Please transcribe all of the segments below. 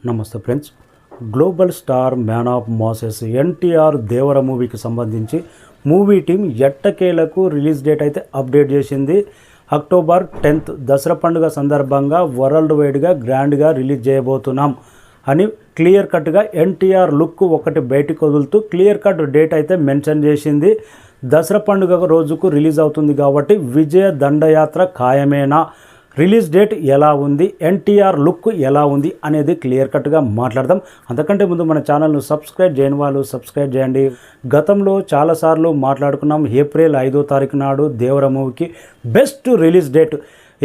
నమస్తే friends. Global star man of masses NTR Devara మూవీకి సంబంధించి మూవీ టీం ఎట్టకేలకు రిలీజ్ డేట్ అయితే అప్డేట్ చేసింది. అక్టోబర్ 10th దసరా పండుగ సందర్భంగా వరల్డ్ వైడ్గా గ్రాండ్గా రిలీజ్ చేయబోతున్నాం అని క్లియర్ కట్గా ఎన్టీఆర్ లుక్ ఒకటి బయటకు వదులుతూ క్లియర్ కట్ డేట్ అయితే మెన్షన్ చేసింది. దసరా పండుగ రోజుకు రిలీజ్ అవుతుంది కాబట్టి విజయ దండయాత్ర ఖాయమేనా, రిలీజ్ డేట్ ఎలా ఉంది, ఎన్టీఆర్ లుక్ ఎలా ఉంది అనేది క్లియర్ కట్గా మాట్లాడదాం. అంతకంటే ముందు మన ఛానల్ను సబ్స్క్రైబ్ చేయని వాళ్ళు సబ్స్క్రైబ్ చేయండి. గతంలో చాలాసార్లు మాట్లాడుకున్నాం. ఏప్రిల్ 5వ తారీఖు నాడు దేవర మూవీకి best release date.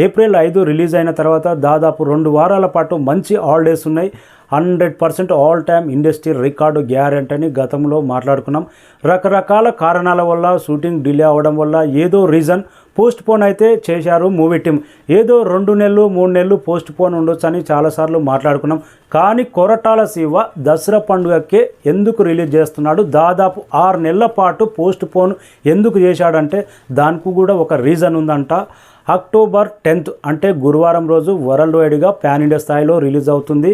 April 5 release అయిన తర్వాత దాదాపు 2 వారాల పాటు మంచి హాలిడేస్ ఉన్నాయి. 100% all time industry record guarantee అని గతంలో మాట్లాడుకున్నాం. రకరకాల కారణాల వల్ల షూటింగ్ డిలే అవ్వడం వల్ల ఏదో రీజన్ పోస్ట్ పోన్ అయితే చేశారు మూవీ టీం. ఏదో 2 నెలలు 3 నెలలు పోస్ట్ పోన్ ఉండొచ్చు అని చాలాసార్లు మాట్లాడుకున్నాం. కానీ కొరటాల శివ దసరా పండుగకే ఎందుకు రిలీజ్ చేస్తున్నాడు, దాదాపు 6 నెలల పాటు పోస్ట్ పోన్ ఎందుకు చేశాడంటే దానికి కూడా ఒక రీజన్ ఉందంట. అక్టోబర్ 10th అంటే గురువారం రోజు వరల్డ్ వైడ్గా పాన్ ఇండియా స్థాయిలో రిలీజ్ అవుతుంది.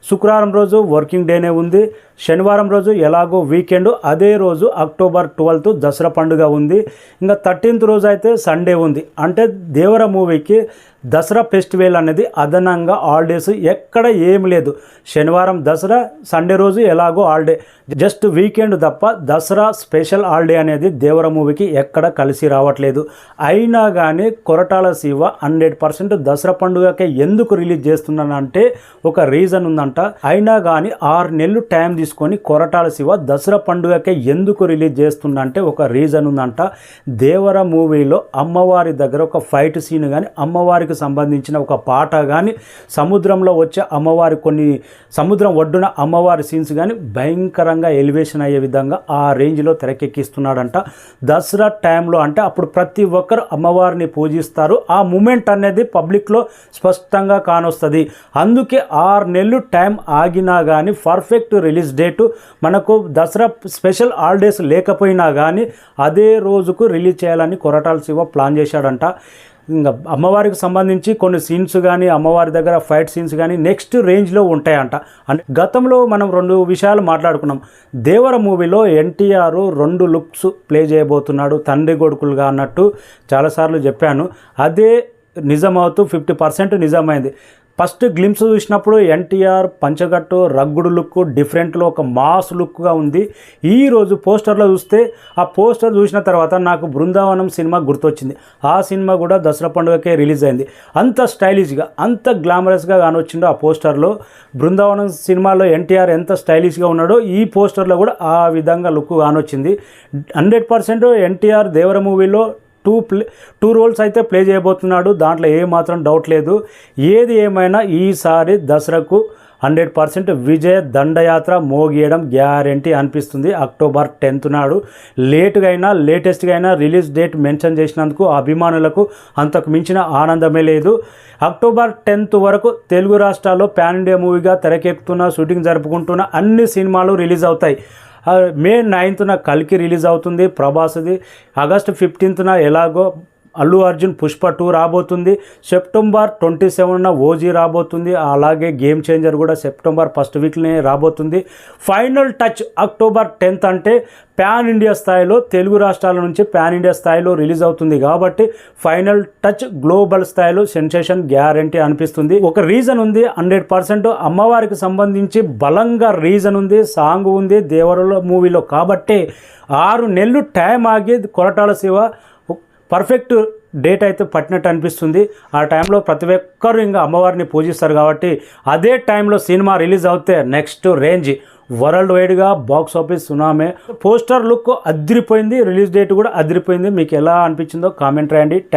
శుక్రవారం రోజు వర్కింగ్ డేనే ఉంది. శనివారం రోజు ఎలాగో వీకెండ్, అదే రోజు అక్టోబర్ 12th దసరా పండుగ ఉంది. ఇంకా 13th రోజు అయితే సండే ఉంది. అంటే దేవర మూవీకి దసరా ఫెస్టివల్ అనేది అదనంగా హాలిడేస్ ఎక్కడ ఏమి లేదు. శనివారం దసరా, సండే రోజు ఎలాగో హాలిడే, జస్ట్ వీకెండ్ తప్ప దసరా స్పెషల్ హాలిడే అనేది దేవర మూవీకి ఎక్కడ కలిసి రావట్లేదు. అయినా కానీ కొరటాల శివ 100% దసరా పండుగకే ఎందుకు రిలీజ్ చేస్తున్నానంటే ఒక రీజన్ ఉందంట. అయినా కానీ 6 నెలలు టైం తీసుకొని కొరటాల శివ దసరా పండుగకే ఎందుకు రిలీజ్ చేస్తుందంటే ఒక రీజన్ ఉందంట. దేవర మూవీలో అమ్మవారి దగ్గర ఒక ఫైట్ సీన్ కానీ, అమ్మవారికి సంబంధించిన ఒక పాట కానీ, సముద్రంలో వచ్చే అమ్మవారి కొన్ని సముద్రం ఒడ్డున అమ్మవారి సీన్స్ కానీ భయంకరంగా ఎలివేషన్ అయ్యే విధంగా ఆ రేంజ్లో తెరకెక్కిస్తున్నాడంట. దసరా టైంలో అంటే అప్పుడు ప్రతి ఒక్కరు అమ్మవారిని పూజిస్తారు. ఆ మూమెంట్ అనేది పబ్లిక్లో స్పష్టంగా కానొస్తుంది. అందుకే 6 నెలలు టైం ఆగినా కానీ పర్ఫెక్ట్ రిలీజ్ డేటు మనకు దసరా స్పెషల్ హాలిడేస్ లేకపోయినా కానీ అదే రోజుకు రిలీజ్ చేయాలని కొరటాల శివ ప్లాన్ చేశాడంట. ఇంకా అమ్మవారికి సంబంధించి కొన్ని సీన్స్ కానీ, అమ్మవారి దగ్గర ఫైట్ సీన్స్ కానీ నెక్స్ట్ రేంజ్లో ఉంటాయంట. అంటే గతంలో మనం 2 విషయాలు మాట్లాడుకున్నాం. దేవర మూవీలో ఎన్టీఆర్ 2 లుక్స్ ప్లే చేయబోతున్నాడు, తండ్రి కొడుకులుగా అన్నట్టు చాలాసార్లు చెప్పాను. అదే నిజమవుతూ 50% నిజమైంది. ఫస్ట్ గ్లిమ్స్ చూసినప్పుడు ఎన్టీఆర్ పంచగట్టు రగ్గుడు లుక్ డిఫరెంట్లో ఒక మాస్ లుక్గా ఉంది. ఈరోజు పోస్టర్లో చూస్తే ఆ పోస్టర్ చూసిన తర్వాత నాకు బృందావనం సినిమా గుర్తొచ్చింది. ఆ సినిమా కూడా దసరా పండుగకే రిలీజ్ అయింది. అంత స్టైలిష్గా, అంత గ్లామరస్గా కానొచ్చిండో ఆ పోస్టర్లో. బృందావనం సినిమాలో ఎన్టీఆర్ ఎంత స్టైలిష్గా ఉన్నాడో ఈ పోస్టర్లో కూడా ఆ విధంగా లుక్ కానొచ్చింది. 100% ఎన్టీఆర్ దేవర మూవీలో 2 రోల్స్ అయితే ప్లే చేయబోతున్నాడు. దాంట్లో ఏమాత్రం డౌట్ లేదు. ఏది ఏమైనా ఈసారి దసరాకు 100% విజయ దండయాత్ర మోగియడం గ్యారెంటీ అనిపిస్తుంది. అక్టోబర్ 10th నాడు లేటుగా అయినా లేటెస్ట్గా అయినా రిలీజ్ డేట్ మెన్షన్ చేసినందుకు అభిమానులకు అంతకు మించిన ఆనందమే లేదు. అక్టోబర్ 10th వరకు తెలుగు రాష్ట్రాల్లో పాన్ ఇండియా మూవీగా తెరకెక్కుతున్న, షూటింగ్ జరుపుకుంటున్న అన్ని సినిమాలు రిలీజ్ అవుతాయి. మే 9th కల్కి రిలీజ్ అవుతుంది ప్రభాస్ది. ఆగస్టు 15th ఎలాగో అల్లు అర్జున్ పుష్ప 2 రాబోతుంది. సెప్టెంబర్ 27న ఓజీ రాబోతుంది. అలాగే గేమ్ చేంజర్ కూడా సెప్టెంబర్ 1st వీక్లోనే రాబోతుంది. ఫైనల్ టచ్ అక్టోబర్ 10th అంటే పాన్ ఇండియా స్థాయిలో, తెలుగు రాష్ట్రాల నుంచి పాన్ ఇండియా స్థాయిలో రిలీజ్ అవుతుంది కాబట్టి ఫైనల్ టచ్ గ్లోబల్ స్థాయిలో సెన్సేషన్ గ్యారెంటీ అనిపిస్తుంది. ఒక రీజన్ ఉంది, 100% అమ్మవారికి సంబంధించి బలంగా రీజన్ ఉంది, సాంగ్ ఉంది దేవరలో మూవీలో. కాబట్టి 6 నెలలు టైం ఆగి కొరటాల శివ పర్ఫెక్ట్ డేట్ అయితే పట్టినట్టు అనిపిస్తుంది. ఆ టైంలో ప్రతి ఒక్కరు ఇంకా అమ్మవారిని పూజిస్తారు కాబట్టి అదే టైంలో సినిమా రిలీజ్ అవుతే నెక్స్ట్ రేంజ్ వరల్డ్ వైడ్గా బాక్స్ ఆఫీస్ సునామే. పోస్టర్ లుక్ అదిరిపోయింది, రిలీజ్ డేట్ కూడా అదిరిపోయింది. మీకు ఎలా అనిపించిందో కామెంట్ రాయండి. థ్యాంక్